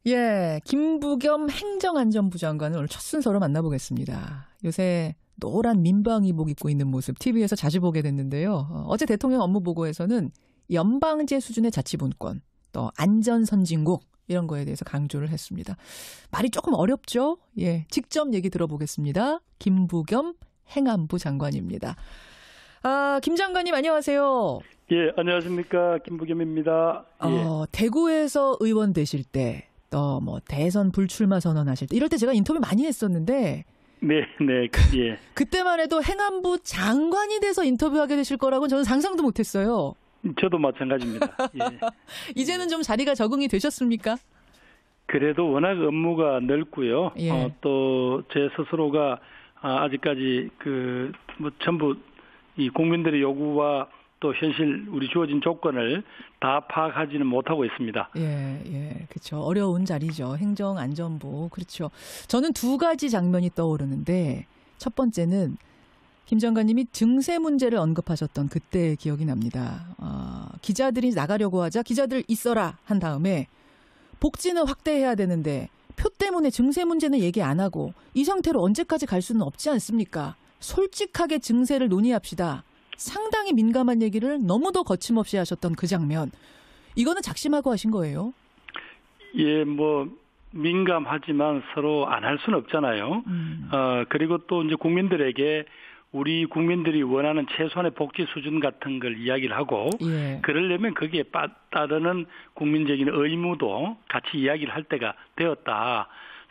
예, 김부겸 행정안전부 장관을 오늘 첫 순서로 만나보겠습니다. 요새 노란 민방위복 입고 있는 모습 TV에서 자주 보게 됐는데요. 어제 대통령 업무보고에서는 연방제 수준의 자치분권, 또 안전선진국 이런 거에 대해서 강조를 했습니다. 말이 조금 어렵죠? 예, 직접 얘기 들어보겠습니다. 김부겸 행안부 장관입니다. 김 장관님 안녕하세요. 예, 안녕하십니까. 김부겸입니다. 예. 대구에서 의원 되실 때, 또 뭐 대선 불출마 선언하실 때, 이럴 때 제가 인터뷰 많이 했었는데, 네, 예. 그때만 해도 행안부 장관이 돼서 인터뷰하게 되실 거라고는 저는 상상도 못했어요. 저도 마찬가지입니다. 예. 이제는 좀 자리가 적응이 되셨습니까? 그래도 워낙 업무가 넓고요. 예. 또 제 스스로가 아직까지 전부 이 국민들의 요구와 또 현실 우리 주어진 조건을 다 파악하지는 못하고 있습니다. 예, 그렇죠. 어려운 자리죠. 행정안전부. 그렇죠. 저는 두 가지 장면이 떠오르는데 첫 번째는 김 장관님이 증세 문제를 언급하셨던 그때의 기억이 납니다. 기자들이 나가려고 하자 기자들 있어라 한 다음에 복지는 확대해야 되는데 표 때문에 증세 문제는 얘기 안 하고 이 상태로 언제까지 갈 수는 없지 않습니까? 솔직하게 증세를 논의합시다. 상당히 민감한 얘기를 너무도 거침없이 하셨던 그 장면. 이거는 작심하고 하신 거예요? 예, 민감하지만 서로 안 할 수는 없잖아요. 그리고 또 이제 국민들에게 우리 국민들이 원하는 최소한의 복지 수준 같은 걸 이야기를 하고, 예. 그러려면 거기에 따르는 국민적인 의무도 같이 이야기를 할 때가 되었다.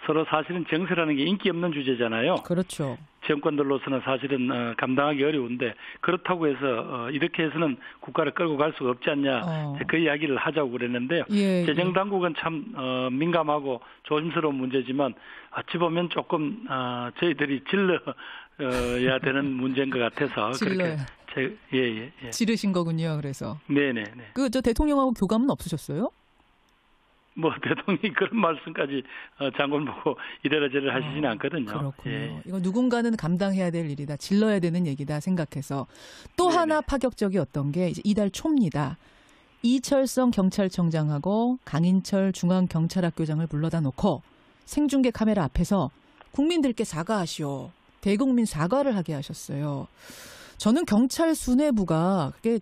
서로 사실은 정세라는 게 인기 없는 주제잖아요. 그렇죠. 정권들로서는 사실은 감당하기 어려운데 그렇다고 해서 이렇게 해서는 국가를 끌고 갈 수가 없지 않냐 그 이야기를 하자고 그랬는데요. 예, 재정당국은 참 민감하고 조심스러운 문제지만 어찌 보면 조금 저희들이 질러야 되는 문제인 것 같아서 그렇게 예. 지르신 거군요. 그래서 네네. 저 대통령하고 교감은 없으셨어요? 대통령이 그런 말씀까지 장관 보고 이래라 저래라 하시지는 않거든요. 그렇군요. 예. 이거 누군가는 감당해야 될 일이다. 질러야 되는 얘기다 생각해서. 또 네네. 하나 파격적이었던 게 이제 이달 초입니다. 이철성 경찰청장하고 강인철 중앙경찰학교장을 불러다 놓고 생중계 카메라 앞에서 국민들께 사과하시오. 대국민 사과를 하게 하셨어요. 저는 경찰 수뇌부가 그게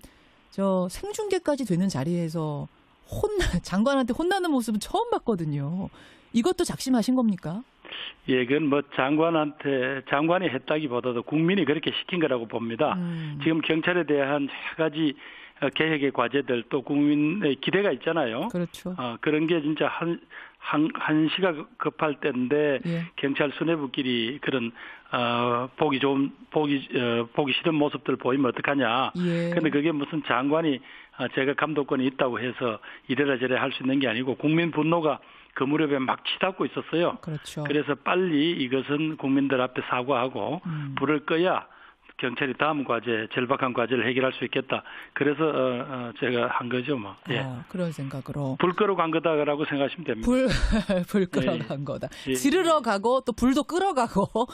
생중계까지 되는 자리에서 장관한테 혼나는 모습은 처음 봤거든요. 이것도 작심하신 겁니까? 예, 그건 장관이 했다기보다도 국민이 그렇게 시킨 거라고 봅니다. 지금 경찰에 대한 여러 가지 개혁의 과제들 또 국민의 기대가 있잖아요. 그렇죠. 그런 게 진짜 한시가 급할 때인데 예. 경찰 수뇌부끼리 그런 보기 싫은 모습들 보이면 어떡하냐. 예. 근데 그게 무슨 장관이 제가 감독권이 있다고 해서 이래라 저래라 할 수 있는 게 아니고 국민 분노가 그 무렵에 막 치닫고 있었어요. 그렇죠. 그래서 빨리 이것은 국민들 앞에 사과하고 불을 꺼야 경찰이 다음 과제, 절박한 과제를 해결할 수 있겠다. 그래서 제가 한 거죠, 예. 그런 생각으로. 불 끄러 간 거다라고 생각하시면 됩니다. 불 끄러 간 거다. 예. 지르러 가고 또 불도 끌어 가고.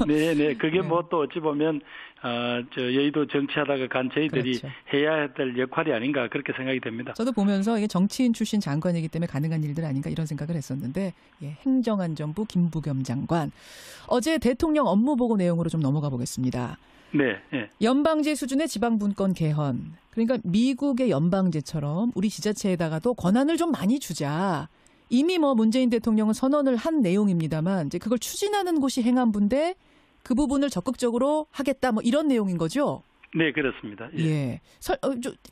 네. 그게 또 어찌 보면 여의도 정치하다가 간 저희들이 그렇죠. 해야 될 역할이 아닌가 그렇게 생각이 됩니다. 저도 보면서 이게 정치인 출신 장관이기 때문에 가능한 일들 아닌가 이런 생각을 했었는데, 예, 행정안전부 김부겸 장관. 어제 대통령 업무보고 내용으로 좀 넘어가 보겠습니다. 네. 예. 연방제 수준의 지방분권 개헌. 그러니까 미국의 연방제처럼 우리 지자체에다가도 권한을 좀 많이 주자. 이미 문재인 대통령은 선언을 한 내용입니다만 이제 그걸 추진하는 곳이 행안부인데 그 부분을 적극적으로 하겠다 이런 내용인 거죠? 네, 그렇습니다. 예.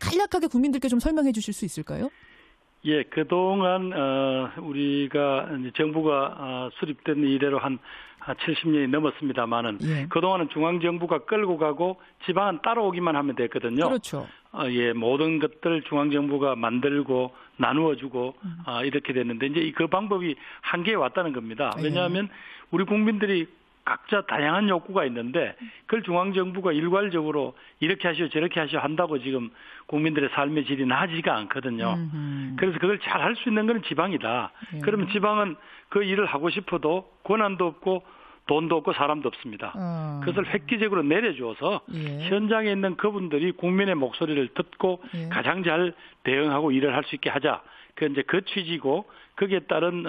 간략하게 국민들께 좀 설명해 주실 수 있을까요? 예, 그동안 우리가 정부가 수립된 이래로 한 70년이 넘었습니다만은 예. 그동안은 중앙 정부가 끌고 가고 지방은 따라오기만 하면 됐거든요. 그렇죠. 예, 모든 것들 중앙 정부가 만들고 나누어주고 이렇게 됐는데 이제 그 방법이 한계에 왔다는 겁니다. 왜냐하면 우리 국민들이 각자 다양한 욕구가 있는데 그걸 중앙정부가 일괄적으로 이렇게 하시오 저렇게 하시오 한다고 지금 국민들의 삶의 질이 나아지지가 않거든요. 그래서 그걸 잘 할 수 있는 건 지방이다. 그러면 지방은 그 일을 하고 싶어도 권한도 없고 돈도 없고 사람도 없습니다. 그것을 획기적으로 내려줘서 예. 현장에 있는 그분들이 국민의 목소리를 듣고 예. 가장 잘 대응하고 일을 할 수 있게 하자. 그 취지고 거기에 따른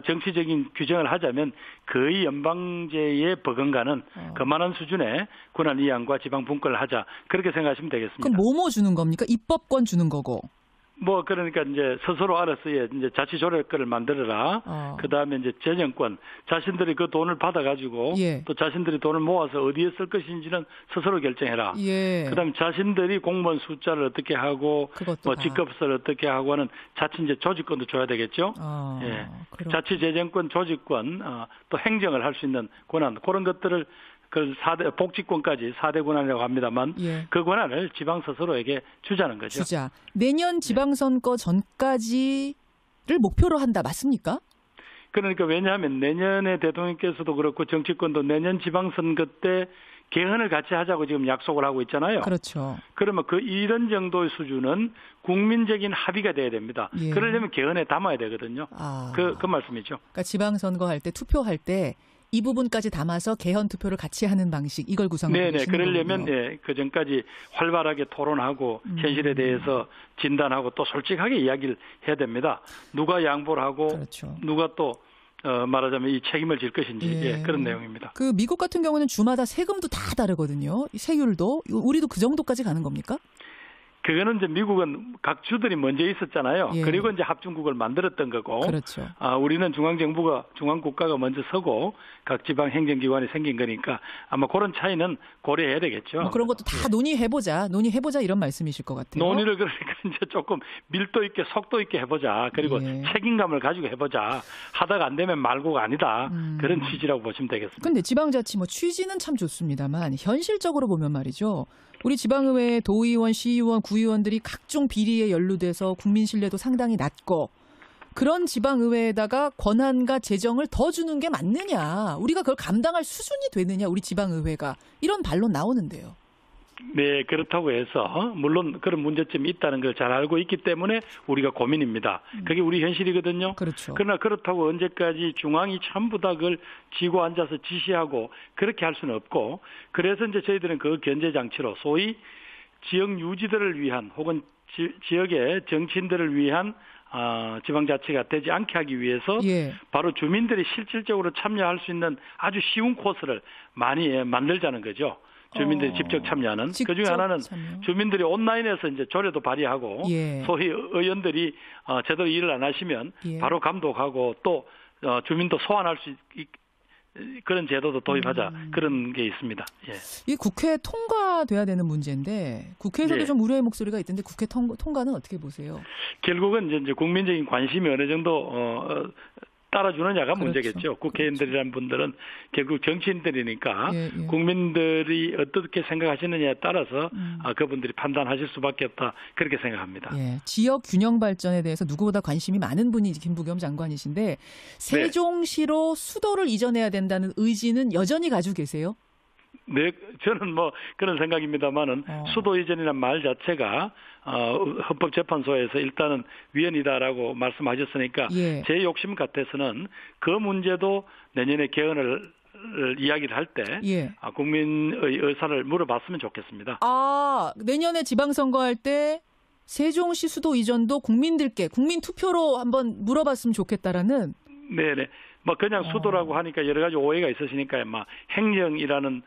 정치적인 규정을 하자면 거의 연방제에 버금가는 그만한 수준의 권한 이양과 지방 분권을 하자. 그렇게 생각하시면 되겠습니다. 그럼 뭐뭐 주는 겁니까? 입법권 주는 거고. 그러니까 이제 스스로 알아서 이제 자치조례권을 만들어라. 그 다음에 이제 재정권, 자신들이 그 돈을 받아가지고 예. 또 자신들이 돈을 모아서 어디에 쓸 것인지는 스스로 결정해라. 예. 그 다음에 자신들이 공무원 숫자를 어떻게 하고, 직급을 어떻게 하고 하는 자치 이제 조직권도 줘야 되겠죠. 예. 자치재정권, 조직권, 또 행정을 할 수 있는 권한, 그런 것들을 그 4대 복지권까지 4대 권한이라고 합니다만 예. 그 권한을 지방 스스로에게 주자는 거죠. 주자. 내년 지방선거 전까지를 목표로 한다. 맞습니까? 그러니까 왜냐하면 내년에 대통령께서도 그렇고 정치권도 내년 지방선거 때 개헌을 같이 하자고 지금 약속을 하고 있잖아요. 그렇죠. 그러면 이런 정도의 수준은 국민적인 합의가 돼야 됩니다. 예. 그러려면 개헌에 담아야 되거든요. 그 말씀이죠. 그러니까 지방선거 할 때 투표할 때 이 부분까지 담아서 개헌 투표를 같이 하는 방식 이걸 구성하고 네네. 계시는 그러려면 그 전까지 활발하게 토론하고 현실에 대해서 진단하고 또 솔직하게 이야기를 해야 됩니다. 누가 양보를 하고 그렇죠. 누가 또 말하자면 이 책임을 질 것인지 예. 그런 내용입니다. 그 미국 같은 경우는 주마다 세금도 다 다르거든요. 세율도 우리도 그 정도까지 가는 겁니까? 그거는 이제 미국은 각 주들이 먼저 있었잖아요. 예. 그리고 이제 합중국을 만들었던 거고. 그렇죠. 우리는 중앙국가가 먼저 서고 각 지방 행정기관이 생긴 거니까 아마 그런 차이는 고려해야 되겠죠. 그런 것도 다 논의해보자 이런 말씀이실 것 같아요. 논의를 그러니까 이제 조금 밀도 있게 속도 있게 해보자. 그리고 책임감을 가지고 해보자. 하다가 안 되면 말고가 아니다. 그런 취지라고 보시면 되겠습니다. 그런데 지방자치 취지는 참 좋습니다만 현실적으로 보면 말이죠. 우리 지방의회 도의원, 시의원, 구의원들이 각종 비리에 연루돼서 국민 신뢰도 상당히 낮고 그런 지방의회에다가 권한과 재정을 더 주는 게 맞느냐. 우리가 그걸 감당할 수준이 되느냐. 우리 지방의회가. 이런 반론 나오는데요. 네, 그렇다고 해서 물론 그런 문제점이 있다는 걸 잘 알고 있기 때문에 우리가 고민입니다. 그게 우리 현실이거든요. 그렇죠. 그러나 그렇다고 언제까지 중앙이 전부 다 그걸 쥐고 앉아서 지시하고 그렇게 할 수는 없고 그래서 이제 저희들은 그 견제 장치로 소위 지역 유지들을 위한 혹은 지역의 정치인들을 위한 지방자치가 되지 않게 하기 위해서 바로 주민들이 실질적으로 참여할 수 있는 아주 쉬운 코스를 많이 만들자는 거죠. 주민들이 직접 참여하는. 그중에 하나는 주민들이 온라인에서 이제 조례도 발의하고 소위 의원들이 제대로 일을 안 하시면 바로 감독하고 또 주민도 소환할 수 그런 제도도 도입하자 그런 게 있습니다. 예. 이 국회 통과돼야 되는 문제인데 국회에서도 좀 우려의 목소리가 있던데 국회 통과는 어떻게 보세요? 결국은 이제 국민적인 관심이 어느 정도 따라주느냐가 문제겠죠. 국회의원들이란 분들은 결국 정치인들이니까 국민들이 어떻게 생각하시느냐에 따라서 그분들이 판단하실 수밖에 없다. 그렇게 생각합니다. 지역 균형 발전에 대해서 누구보다 관심이 많은 분이 김부겸 장관이신데 세종시로 수도를 이전해야 된다는 의지는 여전히 가지고 계세요? 네, 저는 그런 생각입니다만은 수도 이전이라는 말 자체가 헌법재판소에서 일단은 위헌이다라고 말씀하셨으니까 제 욕심 같아서는 그 문제도 내년에 개헌을 이야기를 할 때 국민의 의사를 물어봤으면 좋겠습니다. 내년에 지방선거할 때 세종시 수도 이전도 국민들께 국민 투표로 한번 물어봤으면 좋겠다라는. 네네. 그냥 수도라고 하니까 여러 가지 오해가 있으시니까 행정이라는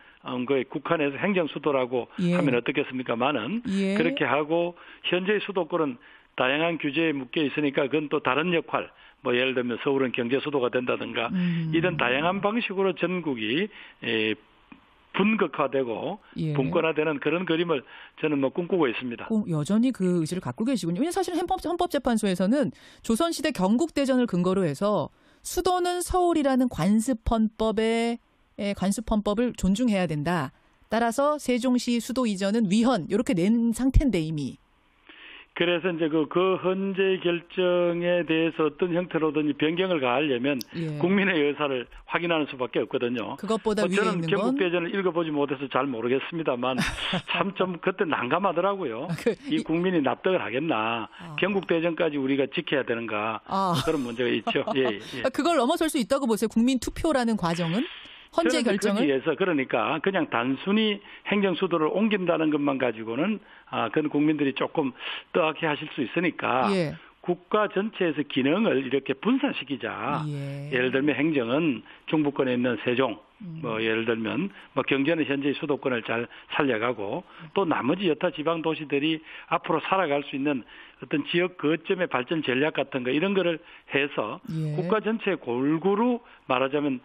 거에 국한에서 행정 수도라고 하면 어떻겠습니까만은 그렇게 하고 현재의 수도권은 다양한 규제에 묶여 있으니까 그건 또 다른 역할 예를 들면 서울은 경제 수도가 된다든가 이런 다양한 방식으로 전국이 분극화되고 분권화되는 그런 그림을 저는 꿈꾸고 있습니다. 여전히 그 의지를 갖고 계시군요. 왜냐하면 사실 헌법재판소에서는 조선시대 경국대전을 근거로 해서 수도는 서울이라는 관습헌법을 존중해야 된다. 따라서 세종시 수도 이전은 위헌 이렇게 낸 상태인데 이미. 그래서 이제 그 헌재 결정에 대해서 어떤 형태로든지 변경을 가하려면 국민의 의사를 확인하는 수밖에 없거든요. 그것보다 위에 저는 있는 건? 경국대전을 읽어보지 못해서 잘 모르겠습니다만 참 좀 그때 난감하더라고요. 이 국민이 납득을 하겠나. 경국대전까지 우리가 지켜야 되는가. 그런 문제가 있죠. 예. 그걸 넘어설 수 있다고 보세요. 국민 투표라는 과정은? 헌재 결정을? 거기에서 그러니까 그냥 단순히 행정수도를 옮긴다는 것만 가지고는 그건 국민들이 조금 떠악해 하실 수 있으니까 예. 국가 전체에서 기능을 이렇게 분산시키자. 예. 예를 들면 행정은 중부권에 있는 세종, 뭐 예를 들면 뭐 경제는 현재의 수도권을 잘 살려가고 또 나머지 여타 지방 도시들이 앞으로 살아갈 수 있는 어떤 지역 거점의 발전 전략 같은 거 이런 거를 해서 예. 국가 전체에 골고루 말하자면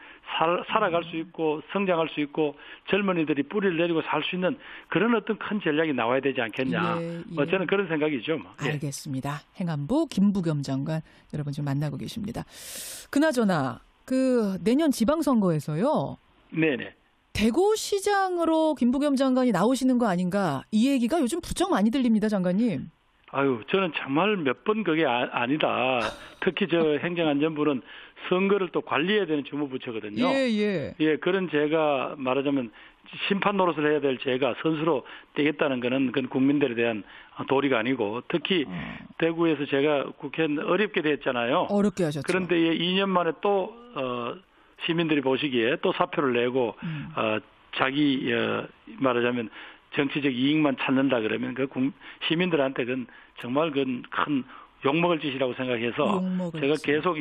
살아갈 수 있고 성장할 수 있고 젊은이들이 뿌리를 내리고 살 수 있는 그런 어떤 큰 전략이 나와야 되지 않겠냐. 예, 예. 뭐 저는 그런 생각이죠. 뭐. 예. 알겠습니다. 행안부 김부겸 장관 여러분 지금 만나고 계십니다. 그나저나 그 내년 지방선거에서요. 네네. 대구시장으로 김부겸 장관이 나오시는 거 아닌가 이 얘기가 요즘 부쩍 많이 들립니다, 장관님. 아유, 저는 정말 몇 번 그게 아니다. 특히 저 행정안전부는 선거를 또 관리해야 되는 주무부처거든요. 예. 예, 그런 제가 말하자면 심판 노릇을 해야 될 제가 선수로 되겠다는 거는 그건 국민들에 대한 도리가 아니고 특히 대구에서 제가 국회의원 어렵게 됐잖아요. 어렵게 하셨죠. 그런데 2년 만에 또 시민들이 보시기에 또 사표를 내고 자기 말하자면 정치적 이익만 찾는다 그러면 그 시민들한테 그건 정말 큰 욕먹을 짓이라고 생각해서 제가 계속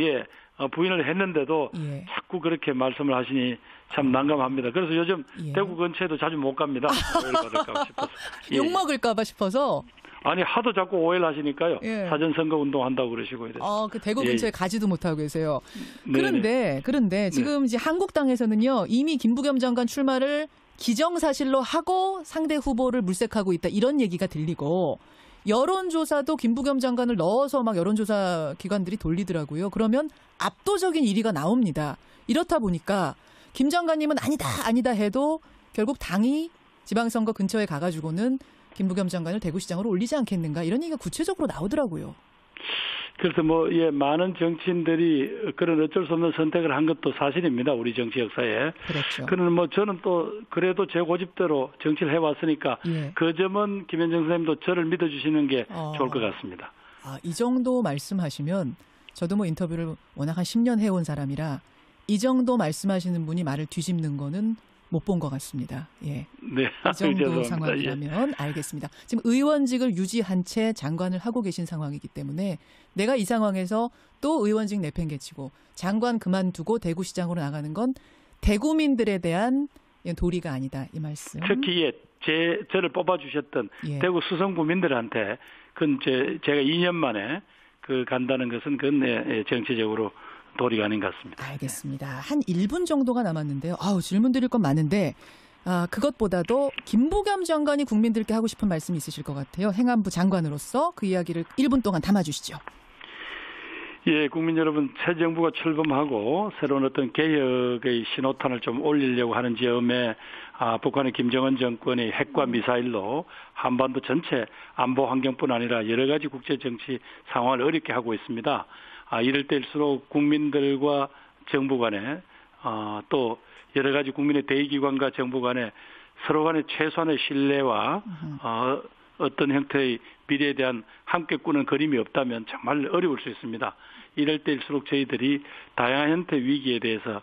부인을 했는데도 자꾸 그렇게 말씀을 하시니 참 난감합니다. 그래서 요즘 대구 근처에도 자주 못 갑니다. 오해를 받을까 싶어서. 욕먹을까 봐 싶어서. 아니 하도 자꾸 오해를 하시니까요. 예. 사전선거 운동한다고 그러시고 이래서. 그 대구 근처에 가지도 못하고 계세요. 네네. 그런데 지금 이제 한국당에서는요. 이미 김부겸 장관 출마를 기정사실로 하고 상대 후보를 물색하고 있다. 이런 얘기가 들리고 여론조사도 김부겸 장관을 넣어서 막 여론조사 기관들이 돌리더라고요. 그러면 압도적인 1위가 나옵니다. 이렇다 보니까 김 장관님은 아니다 해도 결국 당이 지방선거 근처에 가가지고는 김부겸 장관을 대구시장으로 올리지 않겠는가 이런 얘기가 구체적으로 나오더라고요. 그래서 많은 정치인들이 그런 어쩔 수 없는 선택을 한 것도 사실입니다. 우리 정치 역사에. 그렇죠. 그러나 저는 또 그래도 제 고집대로 정치를 해왔으니까 그 점은 김현정 선생님도 저를 믿어주시는 게 좋을 것 같습니다. 이 정도 말씀하시면 저도 인터뷰를 워낙 한 10년 해온 사람이라 이 정도 말씀하시는 분이 말을 뒤집는 거는 못 본 것 같습니다. 예. 네. 이 정도 상황이라면 알겠습니다. 지금 의원직을 유지한 채 장관을 하고 계신 상황이기 때문에 내가 이 상황에서 또 의원직 내팽개치고 장관 그만두고 대구시장으로 나가는 건 대구민들에 대한 도리가 아니다. 이 말씀. 특히 저를 뽑아주셨던 대구 수성구민들한테 그건 제가 2년 만에 간다는 것은 그건 정치적으로 도리가 아닌 것 같습니다. 알겠습니다. 한 1분 정도가 남았는데요. 질문 드릴 건 많은데 그것보다도 김부겸 장관이 국민들께 하고 싶은 말씀이 있으실 것 같아요. 행안부 장관으로서 그 이야기를 1분 동안 담아주시죠. 예, 국민 여러분, 새 정부가 출범하고 새로운 어떤 개혁의 신호탄을 좀 올리려고 하는 점에 북한의 김정은 정권이 핵과 미사일로 한반도 전체 안보 환경뿐 아니라 여러 가지 국제 정치 상황을 어렵게 하고 있습니다. 이럴 때일수록 국민들과 정부 간에 또 여러 가지 국민의 대의기관과 정부 간에 서로 간의 최소한의 신뢰와 어떤 형태의 미래에 대한 함께 꾸는 그림이 없다면 정말 어려울 수 있습니다. 이럴 때일수록 저희들이 다양한 형태 위기에 대해서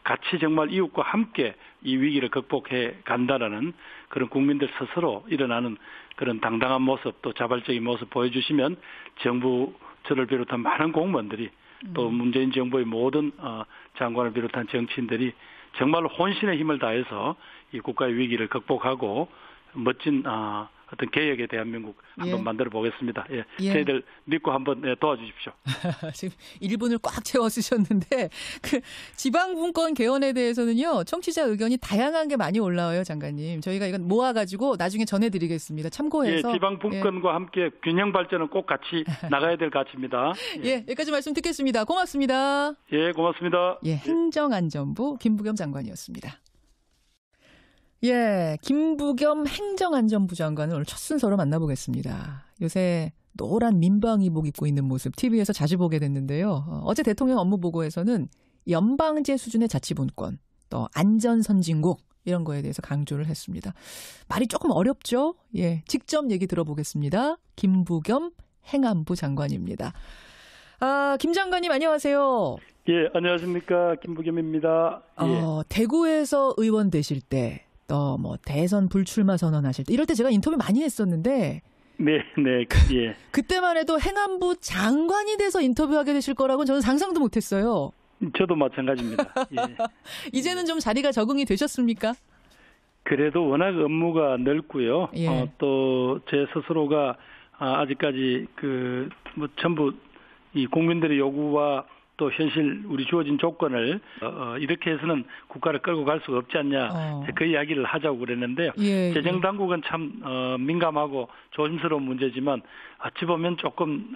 같이 정말 이웃과 함께 이 위기를 극복해 간다라는 그런 국민들 스스로 일어나는 그런 당당한 모습 또 자발적인 모습 보여주시면 정부 저를 비롯한 많은 공무원들이 또 문재인 정부의 모든 장관을 비롯한 정치인들이 정말 혼신의 힘을 다해서 이 국가의 위기를 극복하고 멋진 어떤 개혁의 대한민국 한번 만들어 보겠습니다. 저희들 믿고 한번 도와주십시오. 지금 1분을 꽉 채워 쓰셨는데 지방분권 개헌에 대해서는요. 청취자 의견이 다양한 게 많이 올라와요, 장관님. 저희가 이건 모아가지고 나중에 전해드리겠습니다. 참고해서. 지방분권과 함께 균형 발전은 꼭 같이 나가야 될 가치입니다. 여기까지 말씀 듣겠습니다. 고맙습니다. 고맙습니다. 행정안전부 김부겸 장관이었습니다. 김부겸 행정안전부 장관을 오늘 첫 순서로 만나보겠습니다. 요새 노란 민방위복 입고 있는 모습 TV에서 자주 보게 됐는데요. 어제 대통령 업무보고에서는 연방제 수준의 자치분권, 또 안전선진국 이런 거에 대해서 강조를 했습니다. 말이 조금 어렵죠? 직접 얘기 들어보겠습니다. 김부겸 행안부 장관입니다. 김 장관님 안녕하세요. 예, 안녕하십니까. 김부겸입니다. 예. 대구에서 의원 되실 때, 또 뭐 대선 불출마 선언하실 때, 이럴 때 제가 인터뷰 많이 했었는데, 네, 예. 그때만 해도 행안부 장관이 돼서 인터뷰하게 되실 거라고는 저는 상상도 못했어요. 저도 마찬가지입니다. 예. 이제는 좀 자리가 적응이 되셨습니까? 그래도 워낙 업무가 넓고요. 예. 또 제 스스로가 아직까지 뭐 전부 이 국민들의 요구와 또 현실 우리 주어진 조건을 이렇게 해서는 국가를 끌고 갈 수가 없지 않냐 그 이야기를 하자고 그랬는데요. 예, 재정 당국은 참 민감하고 조심스러운 문제지만 어찌 보면 조금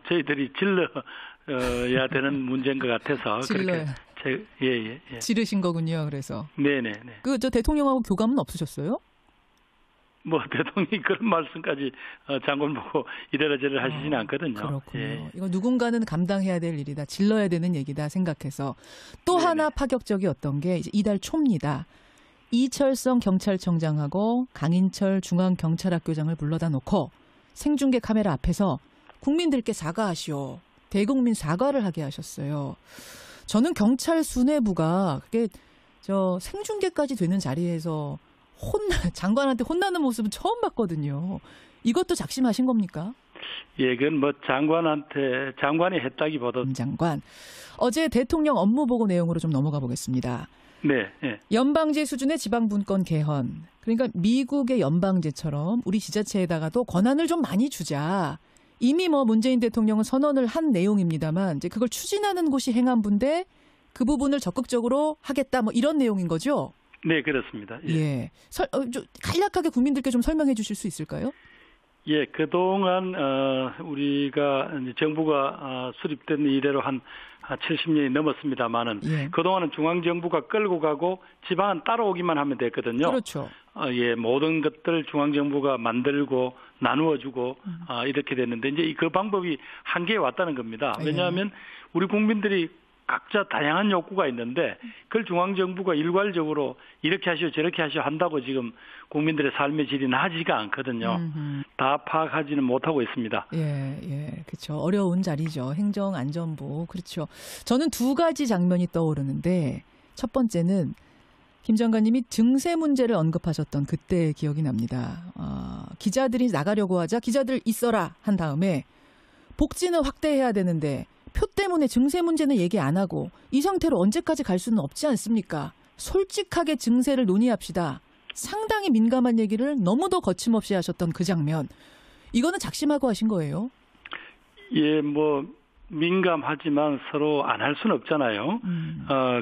저희들이 질러야 되는 문제인 것 같아서 그렇게 예. 지르신 거군요. 그래서 네네. 저 대통령하고 교감은 없으셨어요? 뭐 대통령이 그런 말씀까지 장관 보고 이래라 저래라 하시지는 않거든요. 그렇군요. 예. 이거 누군가는 감당해야 될 일이다. 질러야 되는 얘기다 생각해서 또 네네. 하나 파격적이었던 게 이제 이달 초입니다. 이철성 경찰청장하고 강인철 중앙경찰학교장을 불러다 놓고 생중계 카메라 앞에서 국민들께 사과하시오. 대국민 사과를 하게 하셨어요. 저는 경찰 수뇌부가 그게 생중계까지 되는 자리에서 장관한테 혼나는 모습은 처음 봤거든요. 이것도 작심하신 겁니까? 예, 그건 뭐 장관이 했다기보다. 장관. 어제 대통령 업무보고 내용으로 좀 넘어가 보겠습니다. 네. 예. 연방제 수준의 지방분권 개헌. 그러니까 미국의 연방제처럼 우리 지자체에다가도 권한을 좀 많이 주자. 이미 뭐 문재인 대통령은 선언을 한 내용입니다만 이제 그걸 추진하는 곳이 행안부인데 그 부분을 적극적으로 하겠다. 뭐 이런 내용인 거죠? 네, 그렇습니다. 예. 좀 간략하게 국민들께 좀 설명해 주실 수 있을까요? 예, 그동안 우리가 이제 정부가 수립된 이래로 한 70년이 넘었습니다만은 예. 그동안은 중앙 정부가 끌고 가고 지방은 따라오기만 하면 됐거든요. 그렇죠. 예, 모든 것들 중앙 정부가 만들고 나누어주고 이렇게 됐는데 이제 그 방법이 한계에 왔다는 겁니다. 왜냐하면 우리 국민들이 각자 다양한 욕구가 있는데 그걸 중앙정부가 일괄적으로 이렇게 하시오 저렇게 하시오 한다고 지금 국민들의 삶의 질이 나아지지가 않거든요. 다 파악하지는 못하고 있습니다. 예, 그렇죠. 어려운 자리죠. 행정안전부. 그렇죠. 저는 두 가지 장면이 떠오르는데 첫 번째는 김 장관님이 증세 문제를 언급하셨던 그때의 기억이 납니다. 기자들이 나가려고 하자 기자들 있어라 한 다음에 복지는 확대해야 되는데 표 때문에 증세 문제는 얘기 안 하고 이 상태로 언제까지 갈 수는 없지 않습니까? 솔직하게 증세를 논의합시다. 상당히 민감한 얘기를 너무도 거침없이 하셨던 그 장면. 이거는 작심하고 하신 거예요? 예, 뭐 민감하지만 서로 안 할 수는 없잖아요.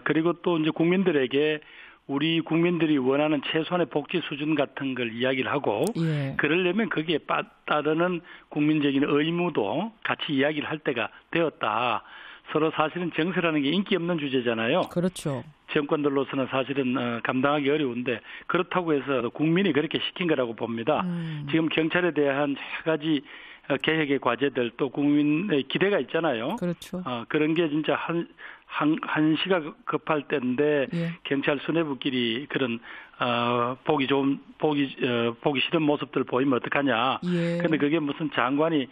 그리고 또 이제 국민들에게 우리 국민들이 원하는 최소한의 복지 수준 같은 걸 이야기를 하고 그러려면 거기에 따르는 국민적인 의무도 같이 이야기를 할 때가 되었다. 서로 사실은 정세라는 게 인기 없는 주제잖아요. 그렇죠. 정권들로서는 사실은 감당하기 어려운데 그렇다고 해서 국민이 그렇게 시킨 거라고 봅니다. 지금 경찰에 대한 여러 가지 개혁의 과제들 또 국민의 기대가 있잖아요. 그렇죠. 그런 게 진짜 한시가 급할 때인데 경찰 수뇌부끼리 그런 보기 싫은 모습들 보이면 어떡하냐. 근데 그게 무슨 장관이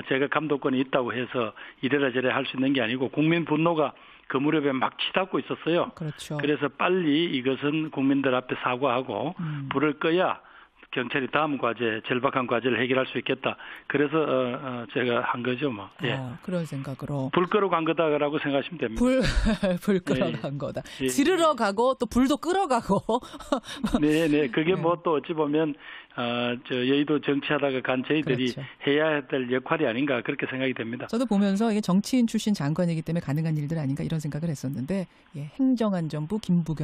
제가 감독권이 있다고 해서 이래라 저래라 할 수 있는 게 아니고 국민 분노가 그 무렵에 막 치닫고 있었어요. 그렇죠. 그래서 빨리 이것은 국민들 앞에 사과하고 불을 꺼야 경찰이 다음 과제, 절박한 과제를 해결할 수 있겠다. 그래서 제가 한 거죠, 뭐. 예. 그런 생각으로. 불 끄러 간 거다라고 생각하시면 됩니다. 불 끄러 간 거다. 지르러 가고 또 불도 끄러 가고. 네. 그게 뭐 또 어찌 보면 여의도 정치하다가 간 저희들이 해야 될 역할이 아닌가 그렇게 생각이 됩니다. 저도 보면서 이게 정치인 출신 장관이기 때문에 가능한 일들 아닌가 이런 생각을 했었는데 행정안전부 김부겸